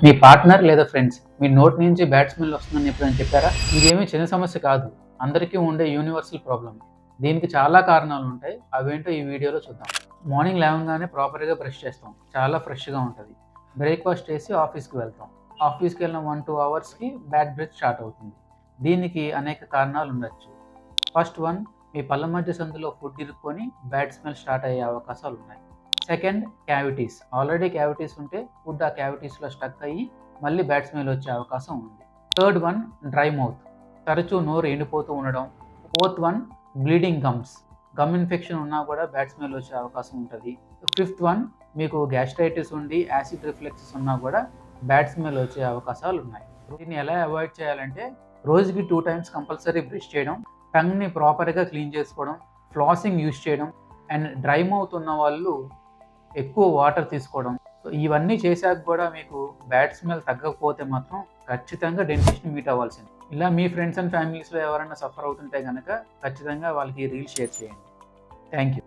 మీ partner లేదా friends మీ నోటి నుంచి బ్యాడ్ స్మెల్ వస్తుందని ఎప్పుడైనా చెప్పారా? ఇదేమీ చిన్న సమస్య కాదు, అందరికీ ఉండే యూనివర్సల్ ప్రాబ్లం. దీనికి చాలా కారణాలు ఉంటాయి, అవేంటో ఈ వీడియోలో చూద్దాం. మార్నింగ్ లేవగానే ప్రాపర్గా బ్రష్ చేస్తాం, చాలా ఫ్రెష్గా ఉంటుంది. బ్రేక్ఫాస్ట్ చేసి ఆఫీస్కి వెళ్తాం. ఆఫీస్కి వెళ్ళిన 1-2 అవర్స్కి బ్యాడ్ బ్రెత్ స్టార్ట్ అవుతుంది. దీనికి అనేక కారణాలు ఉండొచ్చు. ఫస్ట్ వన్, మీ పళ్ళ మధ్య సందులో ఫుడ్ ఇరుక్కొని బ్యాడ్ స్మెల్ స్టార్ట్ అయ్యే అవకాశాలు ఉన్నాయి. Second, cavities. ఆల్రెడీ క్యావిటీస్ ఉంటే ఫుడ్ ఆ క్యావిటీస్లో స్టక్ అయ్యి మళ్ళీ బ్యాడ్ స్మెల్ వచ్చే అవకాశం ఉంది. Third one, dry mouth. తరచూ నోరు ఎండిపోతూ ఉండడం. Fourth one, bleeding gums. Gum infection ఉన్నా కూడా బ్యాడ్ స్మెల్ వచ్చే అవకాశం ఉంటుంది. ఫిఫ్త్ వన్, మీకు గ్యాస్ట్రైటిస్ ఉండి యాసిడ్ రిఫ్లెక్సెస్ ఉన్నా కూడా బ్యాడ్ స్మెల్ వచ్చే అవకాశాలు ఉన్నాయి. దీన్ని ఎలా అవాయిడ్ చేయాలంటే, రోజుకి 2 టైమ్స్ కంపల్సరీ బ్రష్ చేయడం, టంగ్ని ప్రాపర్గా క్లీన్ చేసుకోవడం, ఫ్లాసింగ్ యూజ్ చేయడం, అండ్ డ్రై మౌత్ ఉన్న వాళ్ళు ఎక్కువ వాటర్ తీసుకోవడం. సో ఇవన్నీ చేశాక కూడా మీకు బ్యాడ్ స్మెల్ తగ్గకపోతే మాత్రం ఖచ్చితంగా డెంటిస్ట్ని మీట్ అవ్వాల్సింది. ఇలా మీ ఫ్రెండ్స్ అండ్ ఫ్యామిలీస్లో ఎవరైనా సఫర్ అవుతుంటే కనుక ఖచ్చితంగా వాళ్ళకి రీల్ షేర్ చేయండి. Thank you.